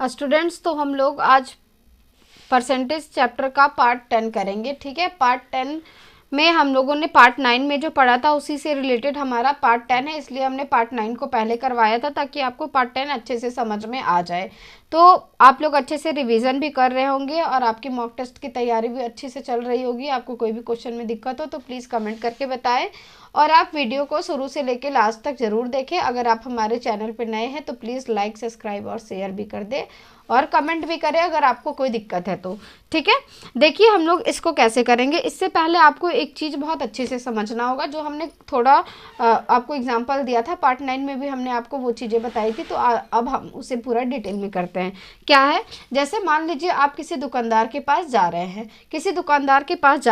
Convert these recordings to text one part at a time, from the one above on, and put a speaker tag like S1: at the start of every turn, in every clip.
S1: Students, तो हम लोग आज परसेंटेज चैप्टर का पार्ट 10 करेंगे। ठीक है, पार्ट 10 में हम लोगों ने पार्ट 9 में जो पढ़ा था उसी से रिलेटेड हमारा पार्ट 10 है, इसलिए हमने पार्ट 9 को पहले करवाया था ताकि आपको पार्ट 10 अच्छे से समझ में आ जाए। तो आप लोग अच्छे से रिवीजन भी कर रहे होंगे और आपकी मॉक टेस्ट की तैयारी भी अच्छे से चल रही होगी। आपको कोई भी क्वेश्चन में दिक्कत हो तो प्लीज़ कमेंट करके बताएं और आप वीडियो को शुरू से लेकर लास्ट तक ज़रूर देखें। अगर आप हमारे चैनल पर नए हैं तो प्लीज़ लाइक, सब्सक्राइब और शेयर भी कर दें और कमेंट भी करें अगर आपको कोई दिक्कत है तो। ठीक है, देखिए हम लोग इसको कैसे करेंगे। इससे पहले आपको एक चीज़ बहुत अच्छे से समझना होगा, जो हमने थोड़ा आपको एग्जांपल दिया था पार्ट 9 में भी हमने आपको वो चीज़ें बताई थी, तो अब हम उसे पूरा डिटेल में करते हैं। क्या है, जैसे मान लीजिए आप किसी दुकानदार के पास जा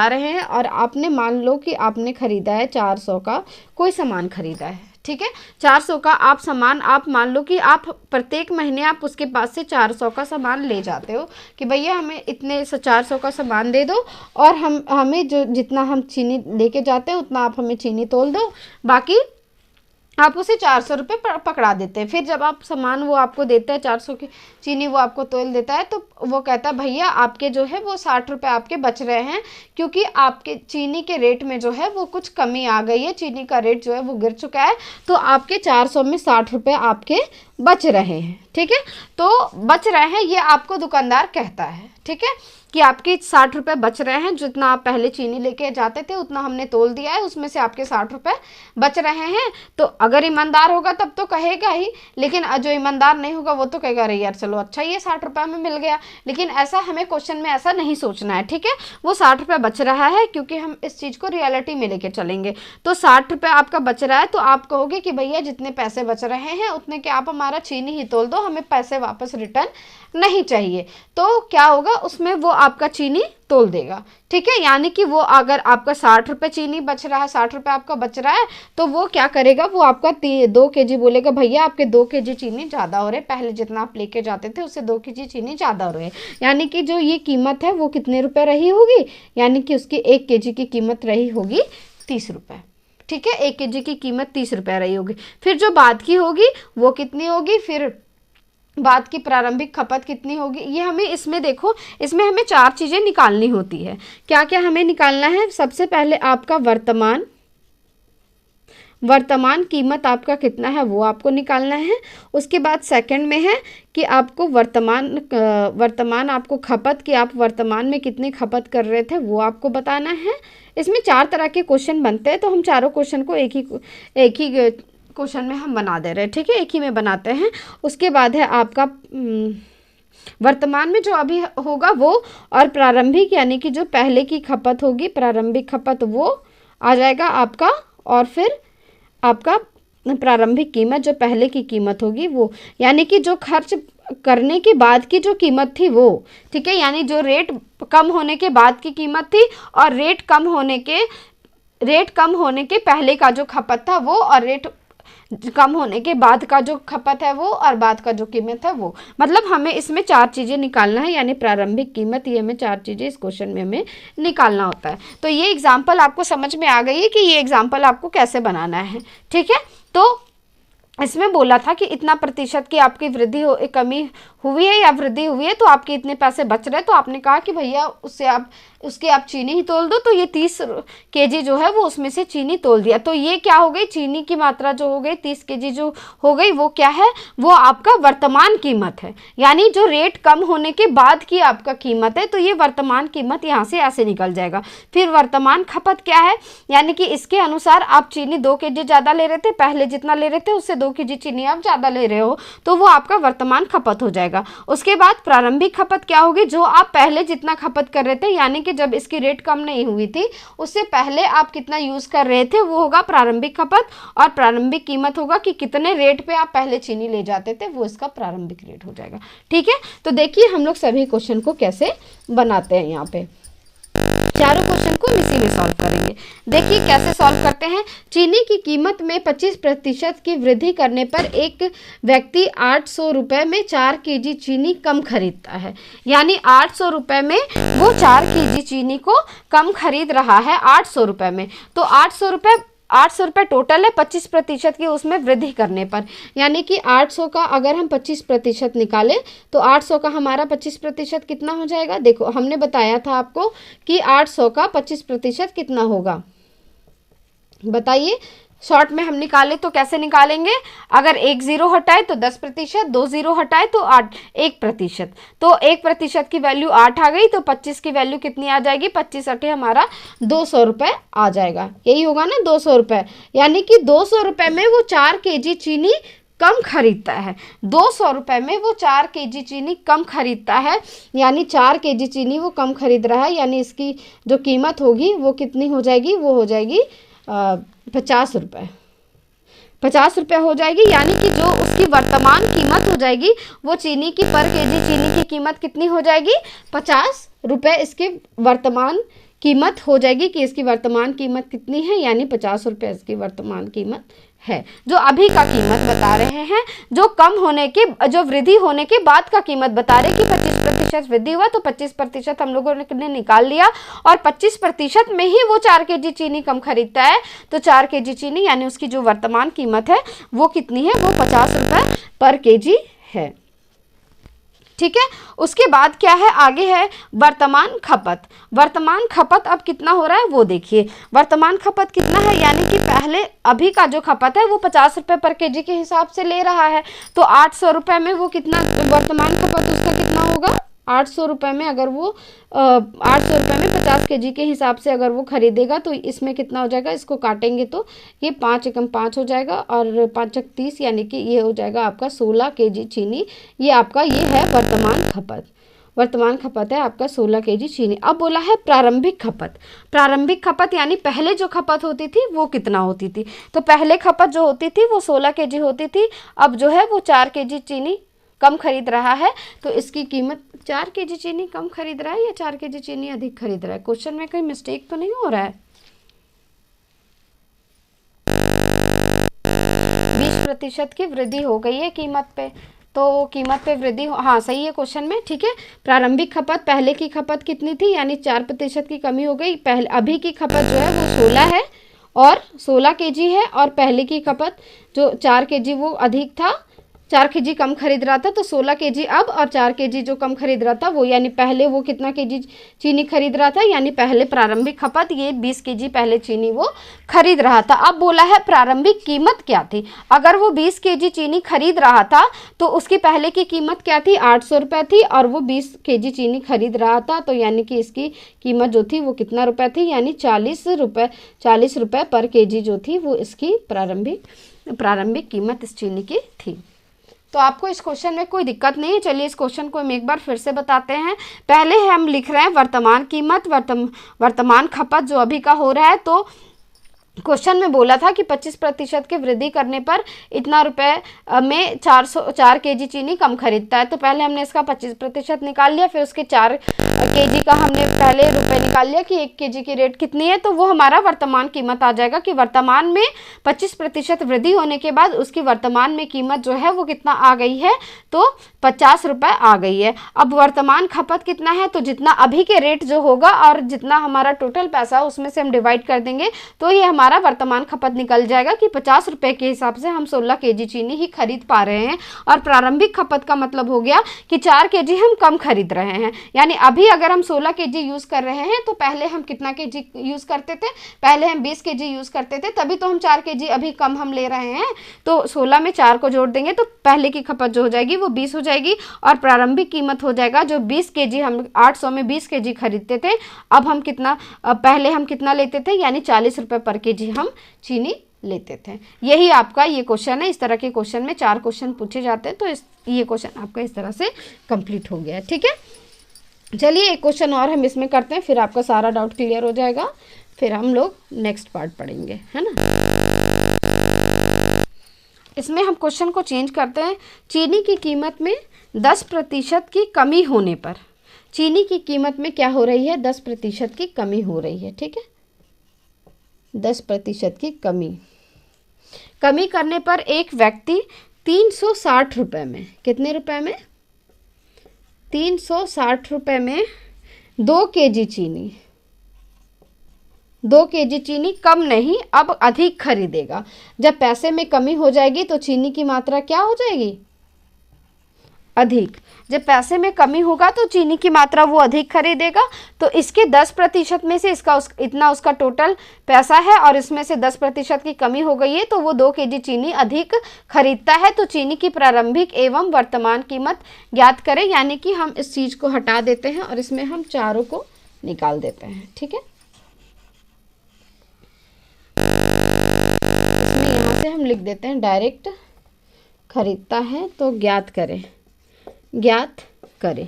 S1: रहे हैं, और आपने मान लो कि आपने ख़रीदा है 400 का कोई सामान ख़रीदा है। ठीक है, 400 का आप सामान, आप मान लो कि आप प्रत्येक महीने आप उसके पास से 400 का सामान ले जाते हो कि भैया हमें इतने 400 का सामान दे दो और हमें जो जितना हम चीनी लेके जाते हैं उतना आप हमें चीनी तोल दो, बाकी आप उसे 400 रुपये पकड़ा देते हैं। फिर जब आप सामान वो आपको देता है 400 की चीनी वो आपको तोल देता है, तो वो कहता है भैया आपके जो है वो 60 रुपये आपके बच रहे हैं, क्योंकि आपके चीनी के रेट में जो है वो कुछ कमी आ गई है, चीनी का रेट जो है वो गिर चुका है, तो आपके 400 में 60 रुपये आपके बच रहे हैं। ठीक है, तो बच रहे हैं ये आपको दुकानदार कहता है। ठीक है, कि आपके 60 रुपये बच रहे हैं, जितना आप पहले चीनी लेके जाते थे उतना हमने तोल दिया है, उसमें से आपके 60 रुपये बच रहे हैं। तो अगर ईमानदार होगा तब तो कहेगा ही, लेकिन जो ईमानदार नहीं होगा वो तो कहेगा अरे यार चलो अच्छा ये 60 रुपये में मिल गया। लेकिन ऐसा हमें क्वेश्चन में ऐसा नहीं सोचना है। ठीक है, वो 60 रुपये बच रहा है क्योंकि हम इस चीज़ को रियलिटी में लेके चलेंगे। तो 60 रुपये आपका बच रहा है तो आप कहोगे कि भैया जितने पैसे बच रहे हैं उतने के आप हमारा चीनी ही तोल दो, हमें पैसे वापस रिटर्न नहीं चाहिए। तो क्या होगा, उसमें वो आपका चीनी तोल देगा। ठीक है, यानी कि वो अगर आपका 60 रुपये चीनी बच रहा है, 60 रुपये आपका बच रहा है, तो वो क्या करेगा, वो आपका 2 kg बोलेगा भैया आपके 2 kg चीनी ज़्यादा हो रहे, पहले जितना आप लेके जाते थे उससे 2 kg चीनी ज़्यादा हो रही है। यानी कि जो ये कीमत है वो कितने रुपए रही होगी, यानी कि उसकी 1 kg की कीमत रही होगी 30 रुपये। ठीक है, 1 kg की कीमत 30 रुपये रही होगी। फिर जो बाद की होगी वो कितनी होगी, फिर बाद की प्रारंभिक खपत कितनी होगी, ये हमें इसमें देखो, इसमें हमें 4 चीज़ें निकालनी होती है। क्या क्या हमें निकालना है, सबसे पहले आपका वर्तमान कीमत आपका कितना है वो आपको निकालना है। उसके बाद सेकंड में है कि आपको वर्तमान आपको खपत की आप वर्तमान में कितनी खपत कर रहे थे वो आपको बताना है। इसमें 4 तरह के क्वेश्चन बनते हैं, तो हम चारों क्वेश्चन को एक ही क्वेश्चन में हम बना दे रहे हैं। ठीक है, एक ही में बनाते हैं। उसके बाद है आपका वर्तमान में जो अभी होगा वो, और प्रारंभिक यानी कि जो पहले की खपत होगी, प्रारंभिक खपत वो आ जाएगा आपका, और फिर आपका प्रारंभिक कीमत जो पहले की कीमत होगी वो, यानी कि जो खर्च करने के बाद की जो कीमत थी वो। ठीक है, यानी जो रेट कम होने के बाद की कीमत थी और रेट कम होने के पहले का जो खपत था वो, और रेट कम होने के बाद का जो खपत है वो, और बाद का जो कीमत है वो। मतलब हमें इसमें 4 चीज़ें निकालना है, यानी प्रारंभिक कीमत, ये हमें 4 चीज़ें इस क्वेश्चन में हमें निकालना होता है। तो ये एग्जाम्पल आपको समझ में आ गई है कि ये एग्जाम्पल आपको कैसे बनाना है। ठीक है, तो इसमें बोला था कि इतना प्रतिशत की आपकी कमी हुई है या वृद्धि हुई है, तो आपके इतने पैसे बच रहे हैं, तो आपने कहा कि भैया उसकी आप चीनी ही तोल दो, तो ये 30 kg जो है वो उसमें से चीनी तोल दिया। तो ये क्या हो गई, चीनी की मात्रा जो हो गई 30 kg जो हो गई, वो क्या है, वो आपका वर्तमान कीमत है, यानी जो रेट कम होने के बाद की आपका कीमत है। तो ये वर्तमान कीमत यहाँ से ऐसे निकल जाएगा। फिर वर्तमान खपत क्या है, यानी कि इसके अनुसार आप चीनी 2 kg ज़्यादा ले रहे थे, पहले जितना ले रहे थे उससे 2 kg चीनी आप ज़्यादा ले रहे हो, तो वो आपका वर्तमान खपत हो जाएगा। उसके बाद प्रारंभिक खपत क्या होगी, जो आप पहले जितना खपत कर रहे थे, यानी कि जब इसकी रेट कम नहीं हुई थी उससे पहले आप कितना यूज कर रहे थे, वो होगा प्रारंभिक खपत। और प्रारंभिक कीमत होगा कि कितने रेट पे आप पहले चीनी ले जाते थे, वो इसका प्रारंभिक रेट हो जाएगा। ठीक है, तो देखिए हम लोग सभी क्वेश्चन को कैसे बनाते हैं। यहाँ पे चारों क्वेश्चन को इसी में सॉल्व करेंगे। देखिए कैसे सॉल्व करते हैं। चीनी की कीमत में 25% की वृद्धि करने पर एक व्यक्ति 800 रुपये में 4 kg चीनी कम खरीदता है, यानी 800 रुपये में वो 4 kg चीनी को कम खरीद रहा है 800 रुपये में। तो 800 रुपये 800 रुपये टोटल है, 25% की उसमें वृद्धि करने पर, यानी कि 800 का अगर हम 25% निकालें तो 800 का हमारा 25% कितना हो जाएगा। देखो हमने बताया था आपको कि 800 का 25% कितना होगा, बताइए। शॉर्ट में हम निकाले तो कैसे निकालेंगे, अगर एक जीरो हटाए तो 10%, 2 जीरो हटाए तो 1%, तो 1% की वैल्यू 8 आ गई, तो 25 की वैल्यू कितनी आ जाएगी, 25 अठे हमारा 200 रुपये आ जाएगा, यही होगा ना 200 रुपये, यानी कि 200 रुपये में वो 4 kg चीनी कम खरीदता है। 200 रुपये में वो 4 kg चीनी कम खरीदता है, यानी 4 kg चीनी वो कम खरीद रहा है, यानी इसकी जो कीमत होगी वो कितनी हो जाएगी, वो हो जाएगी 50 रुपये, 50 रुपये हो जाएगी, यानी कि जो उसकी वर्तमान कीमत हो जाएगी वो चीनी की पर केजी चीनी की कीमत कितनी हो जाएगी, 50 रुपये इसकी वर्तमान कीमत हो जाएगी, कि इसकी वर्तमान कीमत कितनी है, यानी 50 रुपये इसकी वर्तमान कीमत है, जो अभी का कीमत बता रहे हैं, जो कम होने के, जो वृद्धि होने के बाद का कीमत बता रहे कि 25% वृद्धि हुआ, तो 25% हम लोगों ने निकाल लिया, और 25% में ही वो 4 kg चीनी कम खरीदता है, तो 4 kg चीनी यानी उसकी जो वर्तमान कीमत है वो कितनी है, वो 50 रुपये पर kg है, ठीक है। उसके बाद क्या है, आगे है वर्तमान खपत। वर्तमान खपत अब कितना हो रहा है वो देखिए, वर्तमान खपत कितना है, यानी कि पहले अभी का जो खपत है वो 50 रुपये पर केजी के हिसाब से ले रहा है, तो 800 रुपये में वो कितना वर्तमान खपत उसका कितना होगा, 800 रुपये में अगर वो 800 रुपये में 50 kg के हिसाब से अगर वो खरीदेगा तो इसमें कितना हो जाएगा, इसको काटेंगे तो ये 5 एकम 5 हो जाएगा, और 5 एक 30, यानी कि ये हो जाएगा आपका 16 kg चीनी, ये आपका ये है वर्तमान खपत। वर्तमान खपत है आपका 16 kg चीनी। अब बोला है प्रारंभिक खपत। प्रारंभिक खपत यानी पहले जो खपत होती थी वो कितना होती थी, तो पहले खपत जो होती थी वो 16 kg होती थी, अब जो है वो 4 kg चीनी कम खरीद रहा है, तो इसकी कीमत 4 kg चीनी कम खरीद रहा है या 4 kg चीनी अधिक खरीद रहा है, क्वेश्चन में कोई मिस्टेक तो नहीं हो रहा है। 20% की वृद्धि हो गई है कीमत पे, तो कीमत पे वृद्धि हाँ सही है क्वेश्चन में, ठीक है। प्रारंभिक खपत, पहले की खपत कितनी थी, यानी 4% की कमी हो गई, पहले अभी की खपत जो है वो 16 है और 16 kg है, और पहले की खपत जो 4 kg वो अधिक था, 4 kg कम खरीद रहा था, तो 16 kg अब, और 4 kg जो कम खरीद रहा था वो, यानी पहले वो कितना kg चीनी खरीद रहा था, यानी पहले प्रारंभिक खपत ये 20 kg पहले चीनी वो खरीद रहा था। अब बोला है प्रारंभिक कीमत क्या थी, अगर वो 20 kg चीनी खरीद रहा था तो उसकी पहले की कीमत क्या थी, 800 रुपये थी, और वो 20 kg चीनी खरीद रहा था, तो यानी कि इसकी कीमत जो थी वो कितना रुपये थी, यानी 40 रुपये पर kg जो थी वो इसकी प्रारंभिक कीमत इस चीनी की थी। तो आपको इस क्वेश्चन में कोई दिक्कत नहीं है। चलिए इस क्वेश्चन को हम एक बार फिर से बताते हैं। पहले हम लिख रहे हैं वर्तमान कीमत, वर्तमान खपत जो अभी का हो रहा है, तो क्वेश्चन में बोला था कि 25% की वृद्धि करने पर इतना रुपए में 4 kg चीनी कम खरीदता है, तो पहले हमने इसका 25% निकाल लिया, फिर उसके 4 kg का हमने पहले रुपए निकाल लिया कि 1 kg की रेट कितनी है, तो वो हमारा वर्तमान कीमत आ जाएगा कि वर्तमान में 25% वृद्धि होने के बाद उसकी वर्तमान में कीमत जो है वो कितना आ गई है, तो 50 रुपये आ गई है। अब वर्तमान खपत कितना है, तो जितना अभी के रेट जो होगा और जितना हमारा टोटल पैसा उसमें से हम डिवाइड कर देंगे, तो ये हमारा वर्तमान खपत निकल जाएगा कि 50 रुपये के हिसाब से हम 16 kg चीनी ही खरीद पा रहे हैं। और प्रारंभिक खपत का मतलब हो गया कि 4 kg हम कम खरीद रहे हैं, यानी अभी अगर हम 16 kg यूज़ कर रहे हैं तो पहले हम कितना kg यूज़ करते थे, पहले हम 20 kg यूज़ करते थे, तभी तो हम 4 kg अभी कम हम ले रहे हैं, तो 16 में 4 को जोड़ देंगे तो पहले की खपत जो हो जाएगी वो 20 हो जाएगी, और प्रारंभिक कीमत हो जाएगा जो 20 kg हम 800 में 20 kg खरीदते थे, अब हम कितना पहले हम कितना लेते थे, यानी 40 रुपये पर kg हम चीनी लेते थे। यही आपका ये क्वेश्चन है। इस तरह के क्वेश्चन में 4 क्वेश्चन पूछे जाते हैं, तो ये क्वेश्चन आपका इस तरह से कंप्लीट हो गया, ठीक है। चलिए एक क्वेश्चन और हम इसमें करते हैं, फिर आपका सारा डाउट क्लियर हो जाएगा, फिर हम लोग नेक्स्ट पार्ट पढ़ेंगे, है ना। इसमें हम क्वेश्चन को चेंज करते हैं। चीनी की कीमत में 10% की कमी होने पर, चीनी की कीमत में क्या हो रही है, 10% की कमी हो रही है, ठीक है। 10% की कमी करने पर एक व्यक्ति 360 रुपये में, कितने रुपए में, 360 रुपये में 2 kg चीनी 2 केजी चीनी कम नहीं अब अधिक खरीदेगा। जब पैसे में कमी हो जाएगी तो चीनी की मात्रा क्या हो जाएगी? अधिक। जब पैसे में कमी होगा तो चीनी की मात्रा वो अधिक खरीदेगा। तो इसके 10% में से इसका इतना उसका टोटल पैसा है और इसमें से 10% की कमी हो गई है तो वो 2 केजी चीनी अधिक खरीदता है। तो चीनी की प्रारंभिक एवं वर्तमान कीमत ज्ञात करें। यानी कि हम इस चीज़ को हटा देते हैं और इसमें हम चारों को निकाल देते हैं। ठीक है, इसमें यहाँ से हम लिख देते हैं डायरेक्ट खरीदता है तो ज्ञात करें। ज्ञात करें,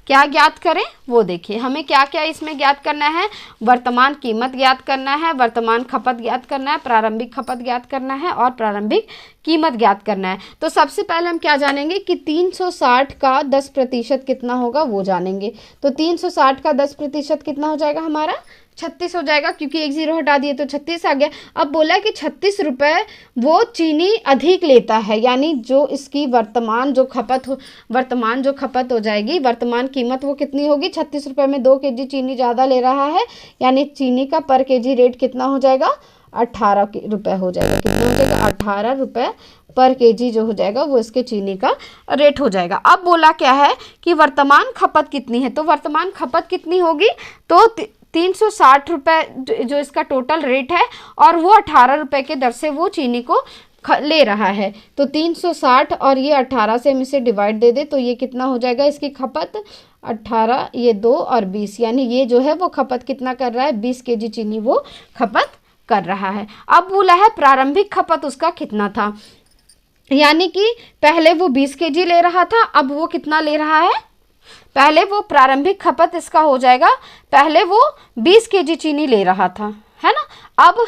S1: क्या ज्ञात करें वो देखिए। हमें क्या क्या इसमें ज्ञात करना है? वर्तमान कीमत ज्ञात करना है, वर्तमान खपत ज्ञात करना है, प्रारंभिक खपत ज्ञात करना है और प्रारंभिक कीमत ज्ञात करना है। तो सबसे पहले हम क्या जानेंगे कि 360 का 10% कितना होगा वो जानेंगे। तो 360 का 10% कितना हो जाएगा हमारा? 36 हो जाएगा, क्योंकि एक 0 हटा दिए तो 36 आ गया। अब बोला कि 36 रुपये वो चीनी अधिक लेता है, यानी जो इसकी वर्तमान जो खपत हो जाएगी, वर्तमान कीमत वो कितनी होगी? 36 रुपये में 2 केजी चीनी ज़्यादा ले रहा है, यानी चीनी का पर केजी रेट कितना हो जाएगा? 18 रुपये हो जाएगा। कितना हो जाएगा? 18 रुपये पर केजी जो हो जाएगा वो इसके चीनी का रेट हो जाएगा। अब बोला क्या है कि वर्तमान खपत कितनी है, तो वर्तमान खपत कितनी होगी? तो 360 रुपये जो इसका टोटल रेट है और वो 18 रुपये के दर से वो चीनी को ले रहा है। तो 360 और ये 18 से हम इसे डिवाइड दे दे तो ये कितना हो जाएगा इसकी खपत? 18, ये 2 और 20, यानी ये जो है वो खपत कितना कर रहा है? 20 केजी चीनी वो खपत कर रहा है। अब बोला है प्रारंभिक खपत उसका कितना था, यानी कि पहले वो 20 केजी ले रहा था, अब वो कितना ले रहा है? पहले वो प्रारंभिक खपत इसका हो जाएगा, पहले वो 20 केजी चीनी ले रहा था, है ना। अब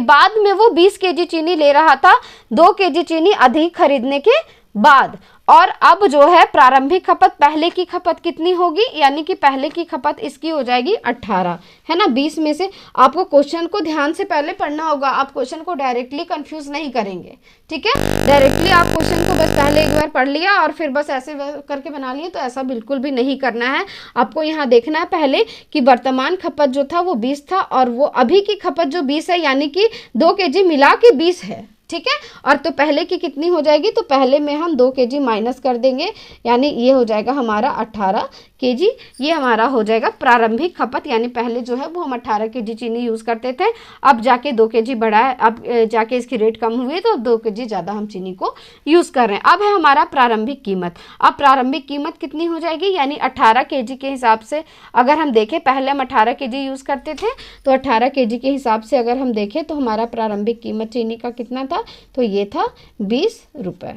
S1: बाद में वो 20 केजी चीनी ले रहा था 2 केजी चीनी अधिक खरीदने के बाद। और अब जो है प्रारंभिक खपत, पहले की खपत कितनी होगी? यानी कि पहले की खपत इसकी हो जाएगी 18, है ना। 20 में से आपको क्वेश्चन को ध्यान से पहले पढ़ना होगा, आप क्वेश्चन को डायरेक्टली कंफ्यूज नहीं करेंगे। ठीक है, डायरेक्टली आप क्वेश्चन को बस पहले एक बार पढ़ लिया और फिर बस ऐसे करके बना लिए, तो ऐसा बिल्कुल भी नहीं करना है। आपको यहाँ देखना है पहले कि वर्तमान खपत जो था वो 20 था और वो अभी की खपत जो 20 है, यानी कि 2 केजी मिला के 20 है। ठीक है, और तो पहले की कितनी हो जाएगी? तो पहले में हम 2 केजी माइनस कर देंगे, यानी ये हो जाएगा हमारा 18 केजी। ये हमारा हो जाएगा प्रारंभिक खपत, यानी पहले जो है वो हम 18 केजी चीनी यूज़ करते थे, अब जाके 2 केजी बढ़ा है, अब जाके इसकी रेट कम हुई है तो 2 केजी ज़्यादा हम चीनी को यूज़ कर रहे हैं। अब है हमारा प्रारंभिक कीमत। अब प्रारंभिक कीमत कितनी हो जाएगी? यानी 18 केजी के हिसाब से अगर हम देखें, पहले हम 18 केजी यूज़ करते थे, तो 18 केजी के हिसाब से अगर हम देखें तो हमारा प्रारंभिक कीमत चीनी का कितना था? तो ये था 20 रुपये,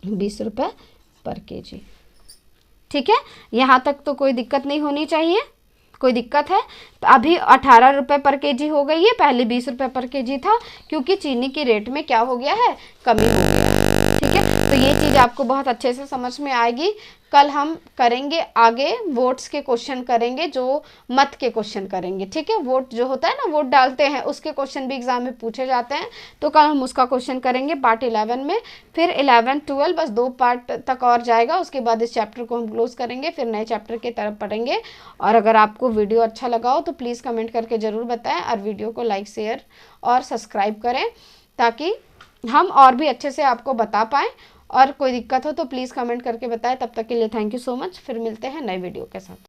S1: 20 रुपये पर केजी। ठीक है, यहाँ तक तो कोई दिक्कत नहीं होनी चाहिए। कोई दिक्कत है? तो अभी 18 रुपये पर केजी हो गई है, पहले 20 रुपये पर केजी था, क्योंकि चीनी की रेट में क्या हो गया है? कमी हो गया है। ठीक है, तो ये चीज़ आपको बहुत अच्छे से समझ में आएगी। कल हम करेंगे आगे वोट्स के क्वेश्चन करेंगे, जो मत के क्वेश्चन करेंगे। ठीक है, वोट जो होता है ना, वोट डालते हैं, उसके क्वेश्चन भी एग्जाम में पूछे जाते हैं, तो कल हम उसका क्वेश्चन करेंगे पार्ट 11 में। फिर 11, 12 बस 2 पार्ट तक और जाएगा, उसके बाद इस चैप्टर को हम क्लोज करेंगे, फिर नए चैप्टर की तरफ पढ़ेंगे। और अगर आपको वीडियो अच्छा लगा हो तो प्लीज़ कमेंट करके ज़रूर बताएं और वीडियो को लाइक, शेयर और सब्सक्राइब करें, ताकि हम और भी अच्छे से आपको बता पाएँ। और कोई दिक्कत हो तो प्लीज़ कमेंट करके बताएं। तब तक के लिए थैंक यू सो मच। फिर मिलते हैं नए वीडियो के साथ।